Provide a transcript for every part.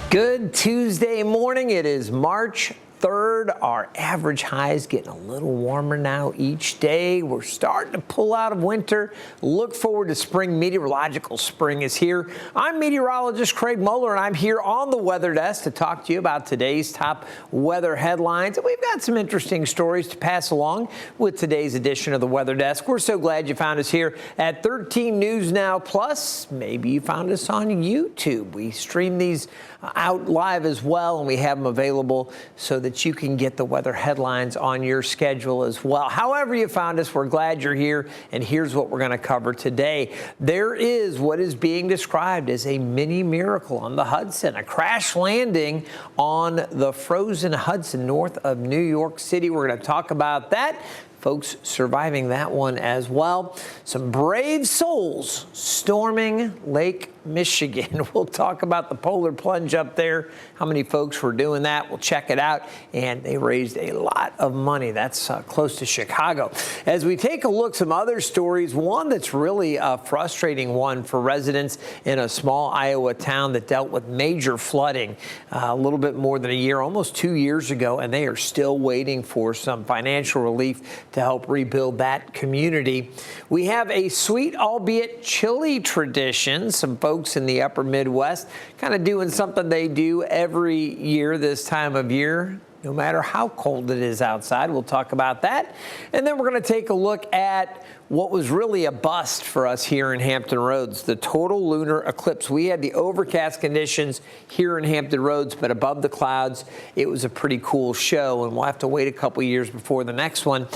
Good Tuesday morning. It is March 3rd. Our average high is getting a little warmer now each day. We're starting to pull out of winter. Look forward to spring. Meteorological spring is here. I'm meteorologist Craig Moeller, and I'm here on the weather desk to talk to you about today's top weather headlines. And we've got some interesting stories to pass along with today's edition of the weather desk. We're so glad you found us here at 13 News Now Plus. Maybe you found us on YouTube. We stream these out live as well, and we have them available so that you can get the weather headlines on your schedule as well. However you found us, we're glad you're here, and here's what we're going to cover today. There is what is being described as a mini miracle on the Hudson, a crash landing on the frozen Hudson north of New York City. We're going to talk about that. Folks surviving that one as well. Some brave souls storming Lake Michigan. We'll talk about the polar plunge up there, how many folks were doing that. We'll check it out, and they raised a lot of money. That's close to Chicago. As we take a look, some other stories, one that's really a frustrating one for residents in a small Iowa town that dealt with major flooding a little bit more than a year, almost 2 years ago, and they are still waiting for some financial relief to help rebuild that community. We have a sweet, albeit chilly tradition. Some folks in the upper Midwest kind of doing something they do every year this time of year, no matter how cold it is outside. We'll talk about that. And then we're going to take a look at what was really a bust for us here in Hampton Roads, the total lunar eclipse. We had the overcast conditions here in Hampton Roads, but above the clouds, it was a pretty cool show, and we'll have to wait a couple years before the next one.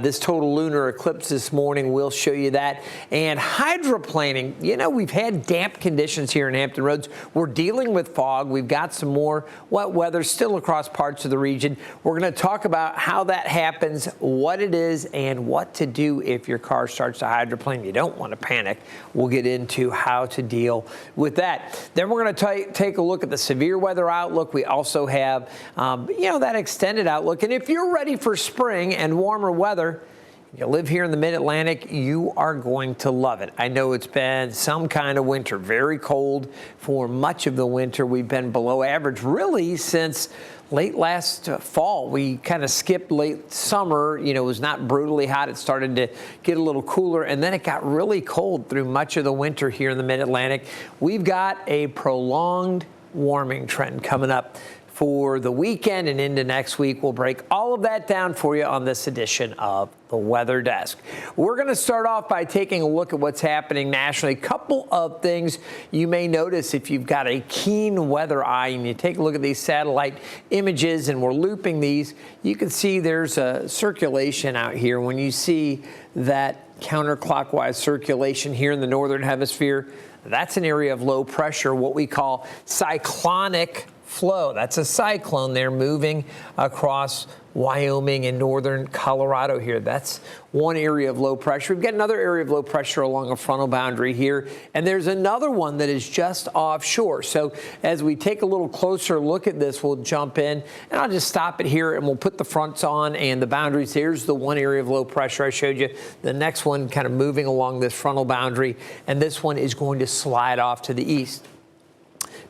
This total lunar eclipse this morning, we'll show you that. And hydroplaning, you know, we've had damp conditions here in Hampton Roads. We're dealing with fog. We've got some more wet weather still across parts of the region. We're going to talk about how that happens, what it is, and what to do if your car starts to hydroplane. You don't want to panic. We'll get into how to deal with that. Then we're going to take a look at the severe weather outlook. We also have, that extended outlook. And if you're ready for spring and warmer weather, you live here in the Mid-Atlantic, you are going to love it. I know it's been some kind of winter, very cold for much of the winter. We've been below average really since late last fall. We kind of skipped late summer. It was not brutally hot. It started to get a little cooler, and then it got really cold through much of the winter here in the Mid-Atlantic. We've got a prolonged warming trend coming up for the weekend and into next week. We'll break all of that down for you on this edition of the Weather Desk. We're going to start off by taking a look at what's happening nationally. A couple of things you may notice if you've got a keen weather eye and you take a look at these satellite images, and we're looping these, you can see there's a circulation out here. When you see that counterclockwise circulation here in the northern hemisphere, that's an area of low pressure, what we call cyclonic flow. That's a cyclone there moving across Wyoming and northern Colorado here. That's one area of low pressure. We've got another area of low pressure along a frontal boundary here, and there's another one that is just offshore. So as we take a little closer look at this, we'll jump in, and I'll just stop it here, and we'll put the fronts on and the boundaries. Here's the one area of low pressure I showed you. The next one kind of moving along this frontal boundary, and this one is going to slide off to the east.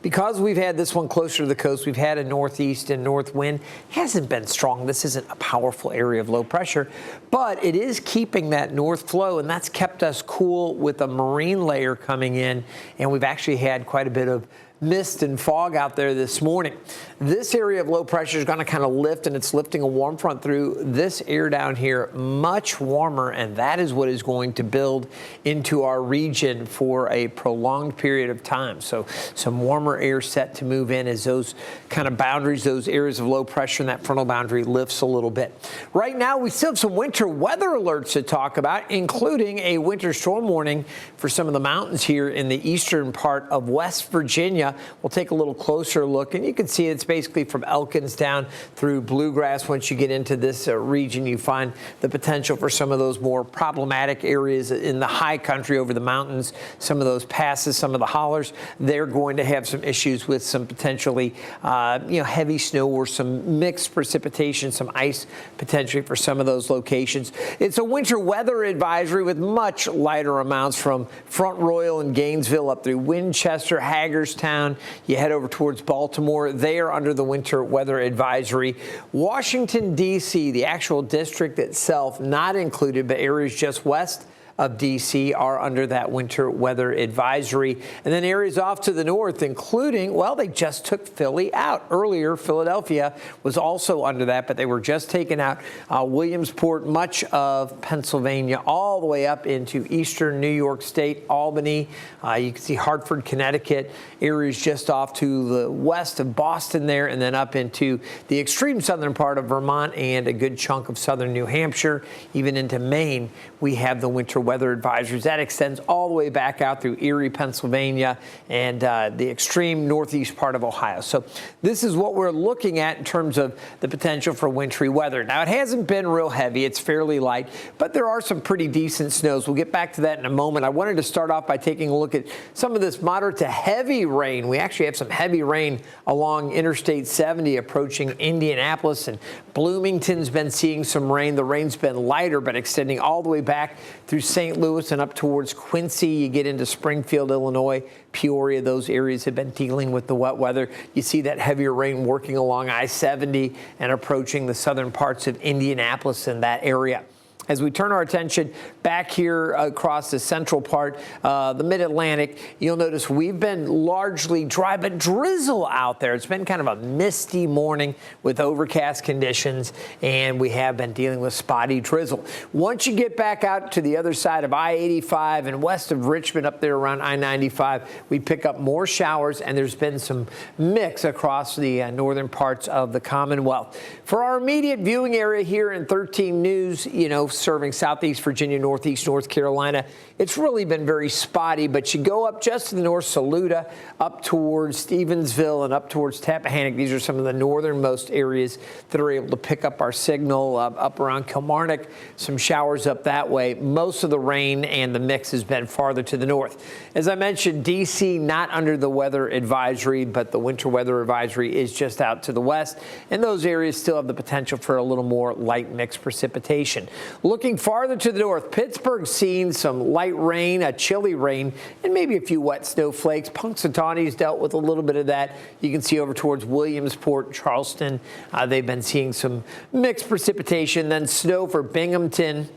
Because we've had this one closer to the coast, we've had a northeast and north wind. Hasn't been strong. This isn't a powerful area of low pressure, but it is keeping that north flow, and that's kept us cool with a marine layer coming in, and we've actually had quite a bit of mist and fog out there this morning. This area of low pressure is going to kind of lift, and it's lifting a warm front through this air down here, much warmer, and that is what is going to build into our region for a prolonged period of time. So some warmer air set to move in as those kind of boundaries, those areas of low pressure and that frontal boundary lifts a little bit. Right now, we still have some winter weather alerts to talk about, including a winter storm warning for some of the mountains here in the eastern part of West Virginia. We'll take a little closer look, and you can see it's basically from Elkins down through Bluegrass. Once you get into this region, you find the potential for some of those more problematic areas in the high country over the mountains, some of those passes, some of the hollers. They're going to have some issues with some potentially heavy snow or some mixed precipitation, some ice potentially for some of those locations. It's a winter weather advisory with much lighter amounts from Front Royal and Gainesville up through Winchester, Hagerstown, down, you head over towards Baltimore. They are under the winter weather advisory. Washington, D.C., the actual district itself, not included, but areas just west of D.C. are under that winter weather advisory. And then areas off to the north, including, well, they just took Philly out. Earlier, Philadelphia was also under that, but they were just taken out. Williamsport, much of Pennsylvania, all the way up into eastern New York State, Albany. You can see Hartford, Connecticut, areas just off to the west of Boston there, and then up into the extreme southern part of Vermont and a good chunk of southern New Hampshire, even into Maine. We have the winter weather advisories. That extends all the way back out through Erie, Pennsylvania, and the extreme northeast part of Ohio. So this is what we're looking at in terms of the potential for wintry weather. Now, it hasn't been real heavy. It's fairly light, but there are some pretty decent snows. We'll get back to that in a moment. I wanted to start off by taking a look at some of this moderate to heavy rain. We actually have some heavy rain along Interstate 70 approaching Indianapolis, and Bloomington's been seeing some rain. The rain's been lighter, but extending all the way back through St. Louis and up towards Quincy. You get into Springfield, Illinois, Peoria. Those areas have been dealing with the wet weather. You see that heavier rain working along I-70 and approaching the southern parts of Indianapolis in that area. As we turn our attention back here across the central part, the mid-Atlantic, you'll notice we've been largely dry, but drizzle out there. It's been kind of a misty morning with overcast conditions, and we have been dealing with spotty drizzle. Once you get back out to the other side of I-85 and west of Richmond up there around I-95, we pick up more showers, and there's been some mix across the northern parts of the Commonwealth. For our immediate viewing area here in 13 News, serving southeast Virginia, northeast North Carolina, it's really been very spotty, but you go up just to the north, Saluda, up towards Stevensville and up towards Tappahannock. These are some of the northernmost areas that are able to pick up our signal. Up around Kilmarnock, some showers up that way. Most of the rain and the mix has been farther to the north. As I mentioned, D.C. not under the weather advisory, but the winter weather advisory is just out to the west, and those areas still have the potential for a little more light mixed precipitation. Looking farther to the north, Pittsburgh seeing some light rain, a chilly rain, and maybe a few wet snowflakes. Punxsutawney's dealt with a little bit of that. You can see over towards Williamsport, Charleston. They've been seeing some mixed precipitation, then snow for Binghamton.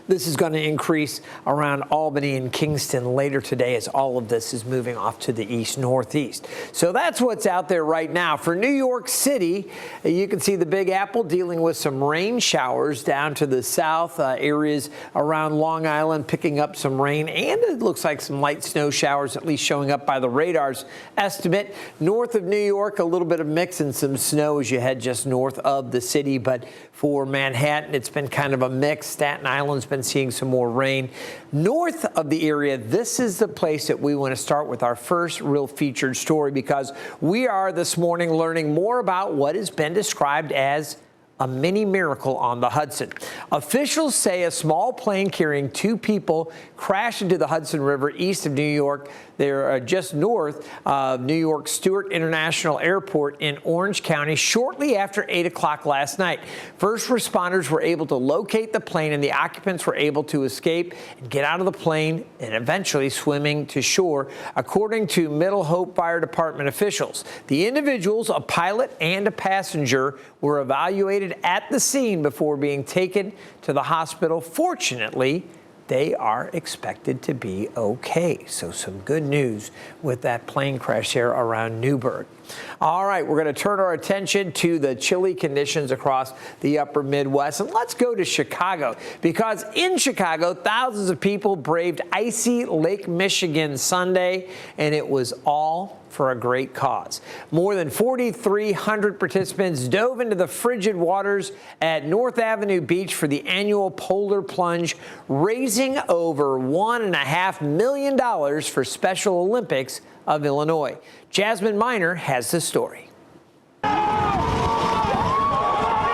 This is going to increase around Albany and Kingston later today as all of this is moving off to the east-northeast. So that's what's out there right now. For New York City, you can see the Big Apple dealing with some rain showers down to the south, areas around Long Island picking up some rain, and it looks like some light snow showers at least showing up by the radar's estimate. North of New York, a little bit of mix and some snow as you head just north of the city, but for Manhattan, it's been kind of a mix. Staten Island's been seeing some more rain. North of the area, this is the place that we want to start with our first real featured story, because we are this morning learning more about what has been described as a mini miracle on the Hudson. Officials say a small plane carrying 2 people crashed into the Hudson River east of New York. They're just north of New York Stewart International Airport in Orange County shortly after 8 o'clock last night. First responders were able to locate the plane, and the occupants were able to escape and get out of the plane and eventually swimming to shore, according to Middle Hope Fire Department officials. The individuals, a pilot and a passenger, were evaluated at the scene before being taken to the hospital. Fortunately, they are expected to be okay. So some good news with that plane crash there around Newburgh. All right, we're going to turn our attention to the chilly conditions across the upper Midwest. And let's go to Chicago, because in Chicago, thousands of people braved icy Lake Michigan Sunday, and it was all for a great cause. More than 4,300 participants dove into the frigid waters at North Avenue Beach for the annual Polar Plunge, raising over $1.5 million for Special Olympics of Illinois. Jasmine Miner has the story.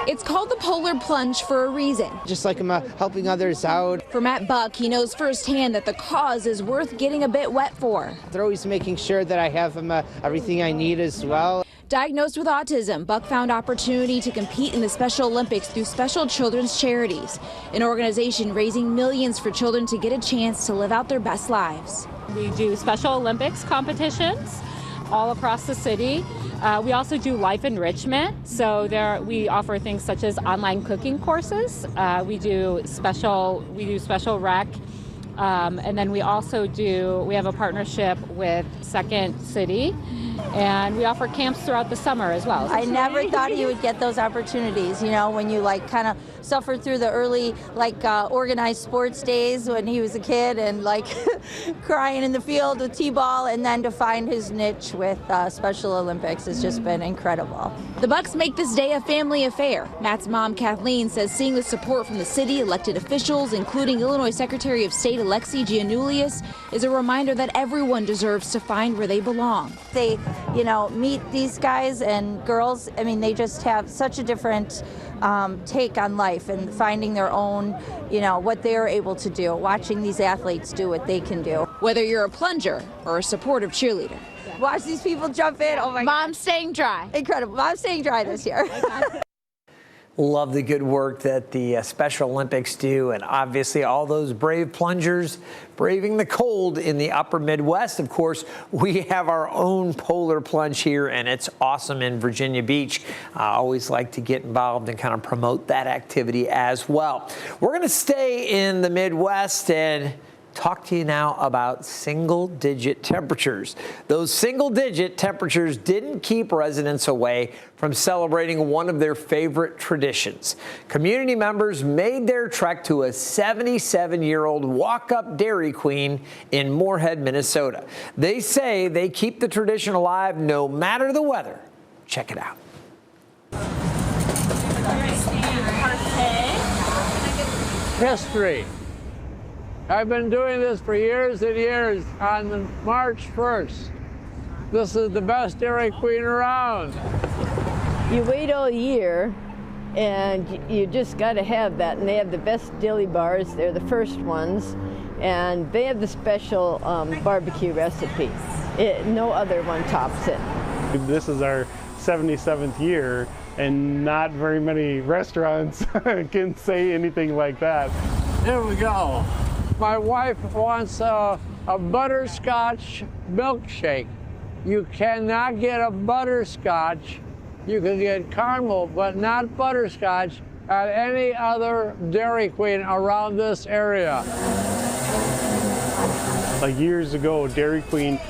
It's called the Polar Plunge for a reason. Just like I'm helping others out. For Matt Buck, he knows firsthand that the cause is worth getting a bit wet for. They're always making sure that I have everything I need as well. Diagnosed with autism, Buck found opportunity to compete in the Special Olympics through Special Children's Charities, an organization raising millions for children to get a chance to live out their best lives. We do Special Olympics competitions. all across the city. We also do life enrichment, so we offer things such as online cooking courses. We do special rec, and then we have a partnership with Second City, and we offer camps throughout the summer as well. I never thought he would get those opportunities, you know, when you like kind of suffered through the early organized sports days when he was a kid and like crying in the field with t-ball, and then to find his niche with Special Olympics has just been incredible. The Bucks make this day a family affair. Matt's mom, Kathleen, says seeing the support from the city, elected officials, including Illinois Secretary of State Alexi Giannoulias, is a reminder that everyone deserves to find where they belong. They, you know, meet these guys and girls. I mean, they just have such a different take on life and finding their own, you know, what they're able to do, watching these athletes do what they can do. Whether you're a plunger or a supportive cheerleader. Watch these people jump in. Oh my God. Mom's staying dry. Incredible. Mom's staying dry this year. Love the good work that the Special Olympics do, and obviously all those brave plungers braving the cold in the upper Midwest. Of course, we have our own polar plunge here, and it's awesome in Virginia Beach. I always like to get involved and kind of promote that activity as well. We're going to stay in the Midwest and talk to you now about single-digit temperatures. Those single-digit temperatures didn't keep residents away from celebrating one of their favorite traditions. Community members made their trek to a 77-year-old walk-up Dairy Queen in Moorhead, Minnesota. They say they keep the tradition alive no matter the weather. Check it out. History. I've been doing this for years and years. On March 1st, this is the best Dairy Queen around. You wait all year, and you just got to have that. And they have the best dilly bars. They're the first ones, and they have the special barbecue recipe. No other one tops it. This is our 77th year, and not very many restaurants can say anything like that. Here we go. My wife wants a butterscotch milkshake. You cannot get a butterscotch. You can get caramel, but not butterscotch at any other Dairy Queen around this area. Like years ago, Dairy Queen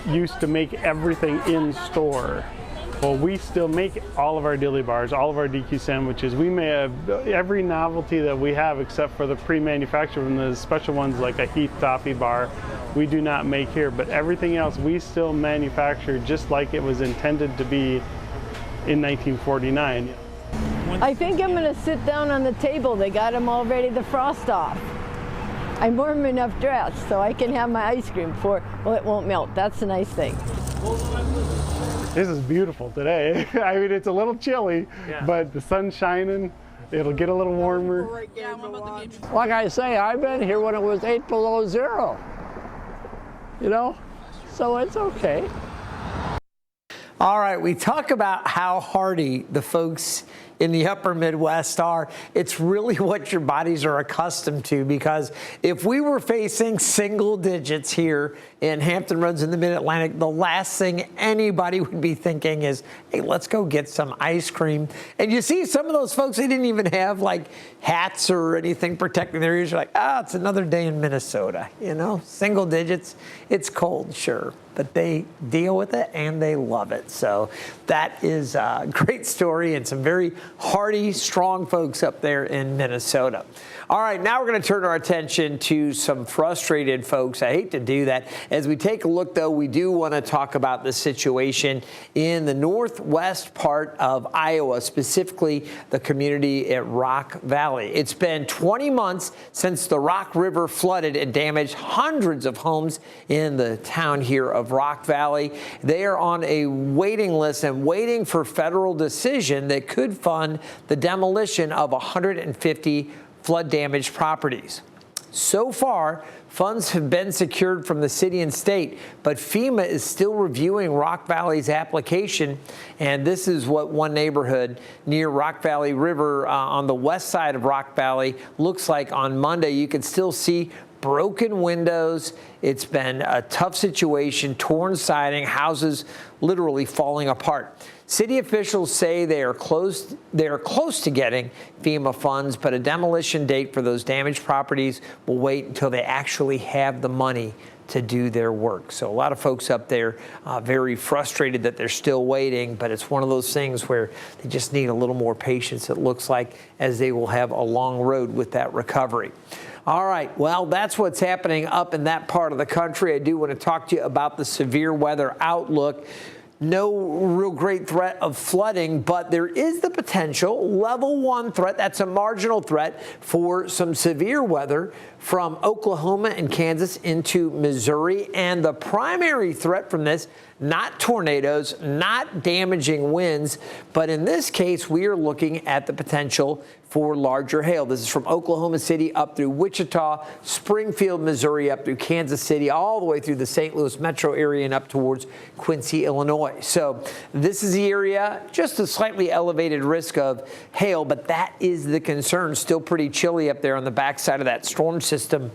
used to make everything in store. Well, we still make all of our dilly bars, all of our DQ sandwiches. We may have every novelty that we have except for the pre-manufactured and the special ones like a Heath Toffee bar we do not make here, but everything else we still manufacture just like it was intended to be in 1949. I think I'm going to sit down on the table. They got them all ready to frost off. I'm warm enough dressed so I can have my ice cream before, well, it won't melt. That's a nice thing. This is beautiful today. I mean, it's a little chilly, but the sun's shining. It'll get a little warmer. Like I say, I've been here when it was 8 below zero. You know, so it's okay. All right, we talk about how hardy the folks in the upper Midwest are. It's really what your bodies are accustomed to, because if we were facing single digits here in Hampton Roads in the Mid-Atlantic, the last thing anybody would be thinking is, hey, let's go get some ice cream. And you see some of those folks, they didn't even have like hats or anything protecting their ears. You're like, it's another day in Minnesota, you know, single digits. It's cold, sure, but they deal with it and they love it. So that is a great story, and some very hardy, strong folks up there in Minnesota. All right, now we're going to turn our attention to some frustrated folks. I hate to do that. As we take a look, though, we do want to talk about the situation in the northwest part of Iowa, specifically the community at Rock Valley. It's been 20 months since the Rock River flooded and damaged hundreds of homes in the town here of Rock Valley. They are on a waiting list and waiting for federal decision that could fund the demolition of 150 flood-damaged properties. So far, funds have been secured from the city and state, but FEMA is still reviewing Rock Valley's application, and this is what one neighborhood near Rock Valley River on the west side of Rock Valley looks like on Monday. You can still see broken windows. It's been a tough situation, torn siding, houses literally falling apart. City officials say they are close to getting FEMA funds, but a demolition date for those damaged properties will wait until they actually have the money to do their work. So a lot of folks up there very frustrated that they're still waiting, but it's one of those things where they just need a little more patience, it looks like, as they will have a long road with that recovery. All right, well, that's what's happening up in that part of the country. I do want to talk to you about the severe weather outlook. No real great threat of flooding, but there is the potential level 1 threat. That's a marginal threat for some severe weather from Oklahoma and Kansas into Missouri. And the primary threat from this, not tornadoes, not damaging winds, but in this case, we are looking at the potential for larger hail. This is from Oklahoma City up through Wichita, Springfield, Missouri, up through Kansas City, all the way through the St. Louis metro area and up towards Quincy, Illinois. So this is the area, just a slightly elevated risk of hail, but that is the concern. Still pretty chilly up there on the backside of that storm system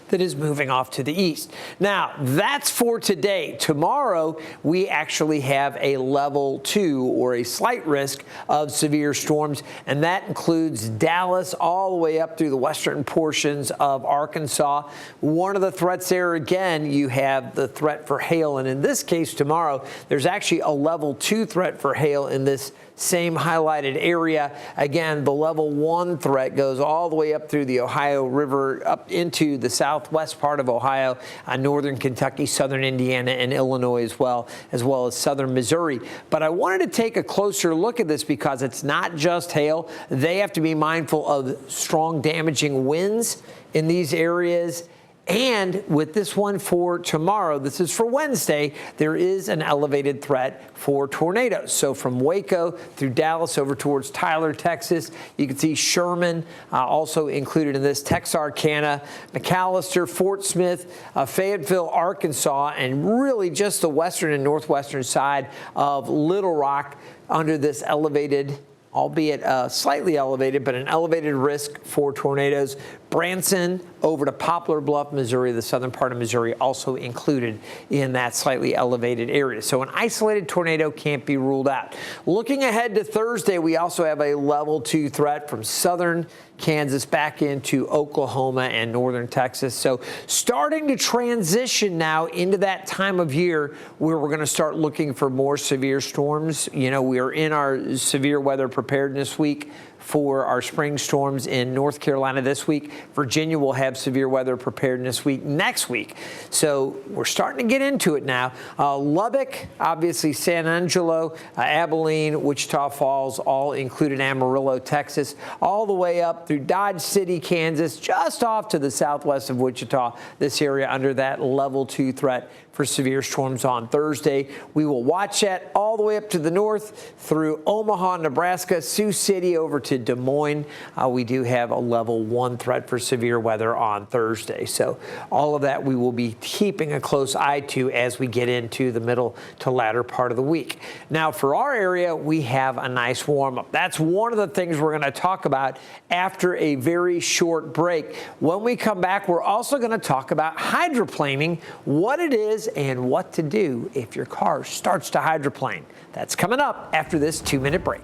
that is moving off to the east. Now, that's for today. Tomorrow, we actually have a level 2 or a slight risk of severe storms, and that includes Dallas all the way up through the western portions of Arkansas. One of the threats there, again, you have the threat for hail, and in this case tomorrow, there's actually a level 2 threat for hail in this same highlighted area. Again, the level 1 threat goes all the way up through the Ohio River, up into the southwest part of Ohio, northern Kentucky, southern Indiana, and Illinois as well as southern Missouri. But I wanted to take a closer look at this because it's not just hail. They have to be mindful of strong damaging winds in these areas. And with this one for tomorrow, this is for Wednesday, there is an elevated threat for tornadoes. So from Waco through Dallas over towards Tyler, Texas, you can see Sherman also included in this, Texarkana, McAllister, Fort Smith, Fayetteville, Arkansas, and really just the western and northwestern side of Little Rock under this elevated, albeit slightly elevated, but an elevated risk for tornadoes. Branson over to Poplar Bluff, Missouri, the southern part of Missouri, also included in that slightly elevated area. So an isolated tornado can't be ruled out. Looking ahead to Thursday, we also have a level 2 threat from southern Kansas back into Oklahoma and northern Texas. So starting to transition now into that time of year where we're going to start looking for more severe storms. You know, we are in our severe weather preparedness week for our spring storms in North Carolina this week. Virginia will have severe weather preparedness week next week. So we're starting to get into it now. Lubbock, obviously San Angelo, Abilene, Wichita Falls, all included Amarillo, Texas, all the way up through Dodge City, Kansas, just off to the southwest of Wichita, this area under that level 2 threat for severe storms on Thursday. We will watch that all the way up to the north through Omaha, Nebraska, Sioux City over to Des Moines. We do have a level 1 threat for severe weather on Thursday. So all of that we will be keeping a close eye to as we get into the middle to latter part of the week. Now for our area, we have a nice warm up. That's one of the things we're going to talk about after a very short break. When we come back, we're also going to talk about hydroplaning, what it is and what to do if your car starts to hydroplane. That's coming up after this 2-minute break.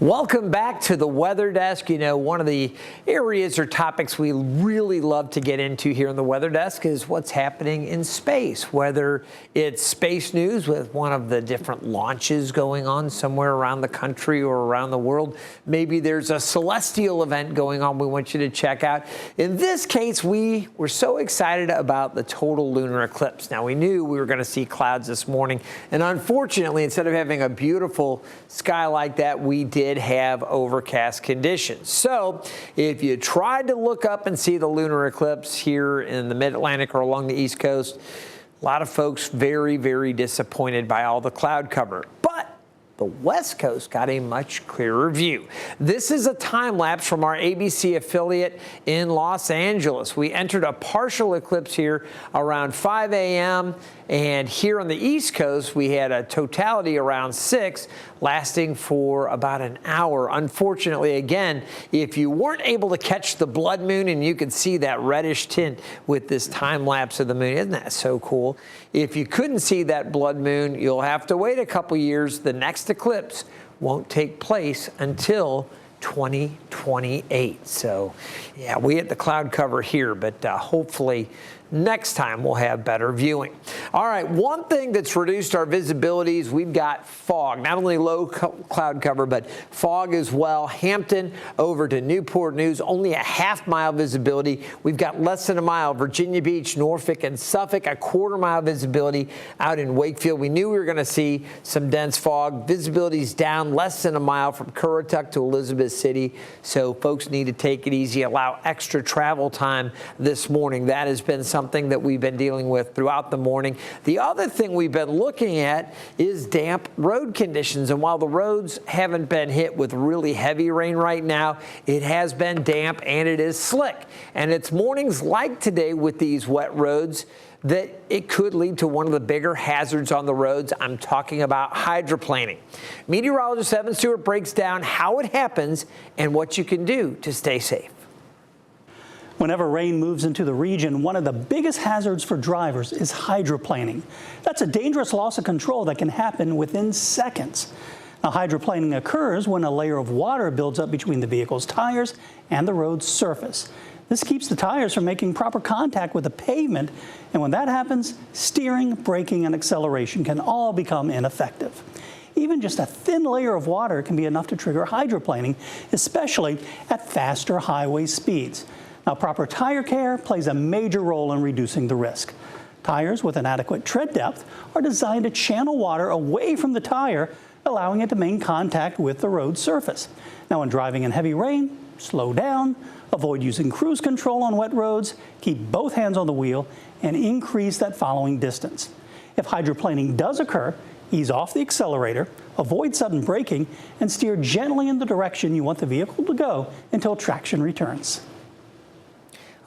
Welcome back to the Weather Desk. You know, one of the areas or topics we really love to get into here in the Weather Desk is what's happening in space, whether it's space news with one of the different launches going on somewhere around the country or around the world. Maybe there's a celestial event going on we want you to check out. In this case, we were so excited about the total lunar eclipse. Now, we knew we were going to see clouds this morning, and unfortunately, instead of having a beautiful sky like that, we did have overcast conditions. So if you tried to look up and see the lunar eclipse here in the mid-Atlantic or along the East Coast, a lot of folks very, very disappointed by all the cloud cover. But the West Coast got a much clearer view. This is a time lapse from our ABC affiliate in Los Angeles. We entered a partial eclipse here around 5 a.m. And here on the East Coast, we had a totality around 6, lasting for about an hour. Unfortunately, again, if you weren't able to catch the blood moon, and you can see that reddish tint with this time lapse of the moon, isn't that so cool? If you couldn't see that blood moon, you'll have to wait a couple years. The next eclipse won't take place until 2028. So, yeah, we hit the cloud cover here, but hopefully next time we'll have better viewing. All right, one thing that's reduced our visibilities, we've got fog, not only low cloud cover, but fog as well. Hampton over to Newport News, only a half-mile visibility. We've got less than a mile, Virginia Beach, Norfolk, and Suffolk, a quarter-mile visibility out in Wakefield. We knew we were going to see some dense fog. Visibility's down less than a mile from Currituck to Elizabeth City, so folks need to take it easy, allow extra travel time this morning. That has been something that we've been dealing with throughout the morning. The other thing we've been looking at is damp road conditions. And while the roads haven't been hit with really heavy rain right now, it has been damp and it is slick. And it's mornings like today with these wet roads that it could lead to one of the bigger hazards on the roads. I'm talking about hydroplaning. Meteorologist Evan Stewart breaks down how it happens and what you can do to stay safe. Whenever rain moves into the region, one of the biggest hazards for drivers is hydroplaning. That's a dangerous loss of control that can happen within seconds. Now, hydroplaning occurs when a layer of water builds up between the vehicle's tires and the road's surface. This keeps the tires from making proper contact with the pavement, and when that happens, steering, braking, and acceleration can all become ineffective. Even just a thin layer of water can be enough to trigger hydroplaning, especially at faster highway speeds. Now, proper tire care plays a major role in reducing the risk. Tires with an adequate tread depth are designed to channel water away from the tire, allowing it to maintain contact with the road surface. Now, when driving in heavy rain, slow down, avoid using cruise control on wet roads, keep both hands on the wheel, and increase that following distance. If hydroplaning does occur, ease off the accelerator, avoid sudden braking, and steer gently in the direction you want the vehicle to go until traction returns.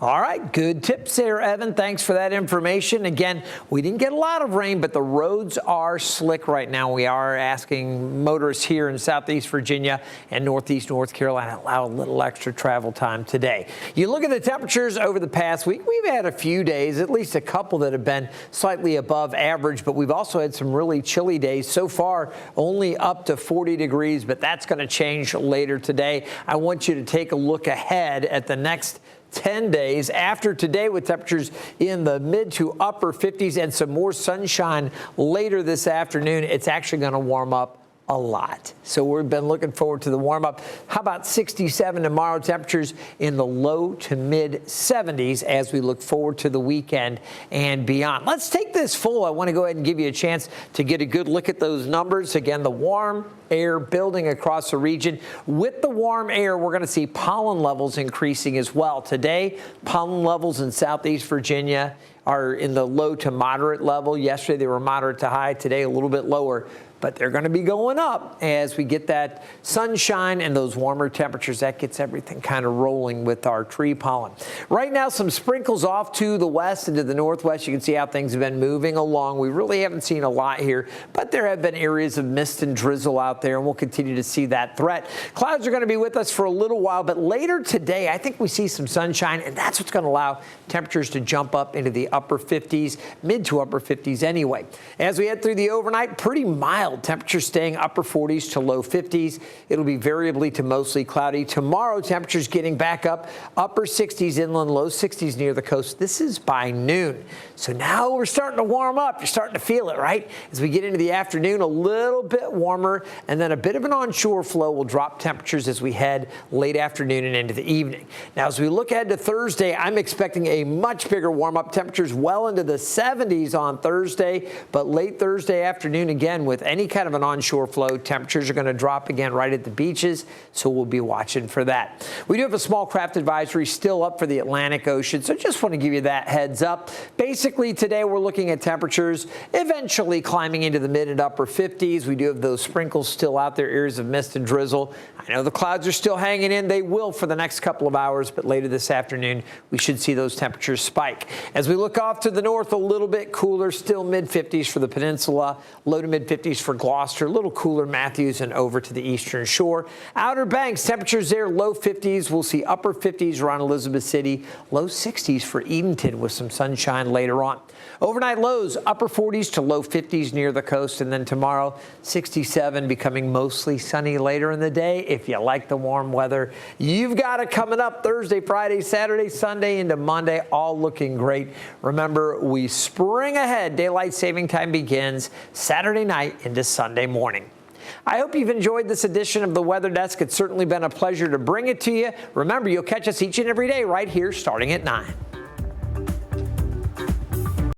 All right, good tips there, Evan. Thanks for that information. Again, we didn't get a lot of rain, but the roads are slick right now. We are asking motorists here in Southeast Virginia and Northeast North Carolina allow a little extra travel time today. You look at the temperatures over the past week, we've had a few days, at least a couple that have been slightly above average, but we've also had some really chilly days. So far, only up to 40 degrees, but that's going to change later today. I want you to take a look ahead at the next 10 days after today with temperatures in the mid to upper 50s and some more sunshine later this afternoon. It's actually going to warm up a lot. So we've been looking forward to the warm up. How about 67 tomorrow? Temperatures in the low to mid 70s as we look forward to the weekend and beyond. Let's take this full. I want to go ahead and give you a chance to get a good look at those numbers. Again, the warm air building across the region. With the warm air, we're going to see pollen levels increasing as well. Today, pollen levels in Southeast Virginia are in the low to moderate level. Yesterday, they were moderate to high. Today, a little bit lower. But they're going to be going up as we get that sunshine and those warmer temperatures. That gets everything kind of rolling with our tree pollen. Right now, some sprinkles off to the west and to the northwest. You can see how things have been moving along. We really haven't seen a lot here, but there have been areas of mist and drizzle out there, and we'll continue to see that threat. Clouds are going to be with us for a little while, but later today, I think we see some sunshine, and that's what's going to allow temperatures to jump up into the upper 50s, mid to upper 50s anyway. As we head through the overnight, pretty mild temperatures staying upper 40s to low 50s. It'll be variably to mostly cloudy. Tomorrow, temperatures getting back up, upper 60s inland, low 60s near the coast. This is by noon. So now we're starting to warm up. You're starting to feel it, right? As we get into the afternoon, a little bit warmer, and then a bit of an onshore flow will drop temperatures as we head late afternoon and into the evening. Now, as we look ahead to Thursday, I'm expecting a much bigger warm-up. Temperatures well into the 70s on Thursday, but late Thursday afternoon, again, with any kind of an onshore flow, temperatures are going to drop again right at the beaches, so we'll be watching for that. We do have a small craft advisory still up for the Atlantic Ocean, so just want to give you that heads up. Basically, today we're looking at temperatures eventually climbing into the mid and upper 50s. We do have those sprinkles still out there, areas of mist and drizzle. I know the clouds are still hanging in. They will for the next couple of hours, but later this afternoon, we should see those temperatures spike. As we look off to the north, a little bit cooler, still mid-50s for the peninsula, low to mid-50s for Gloucester, a little cooler Matthews and over to the eastern shore. Outer Banks, temperatures there, low 50s. We'll see upper 50s around Elizabeth City, low 60s for Edenton with some sunshine later on. Overnight lows, upper 40s to low 50s near the coast, and then tomorrow, 67, becoming mostly sunny later in the day. If you like the warm weather, you've got it coming up Thursday, Friday, Saturday, Sunday into Monday, all looking great. Remember, we spring ahead. Daylight saving time begins Saturday night into Sunday morning. I hope you've enjoyed this edition of the Weather Desk. It's certainly been a pleasure to bring it to you. Remember, you'll catch us each and every day right here starting at 9.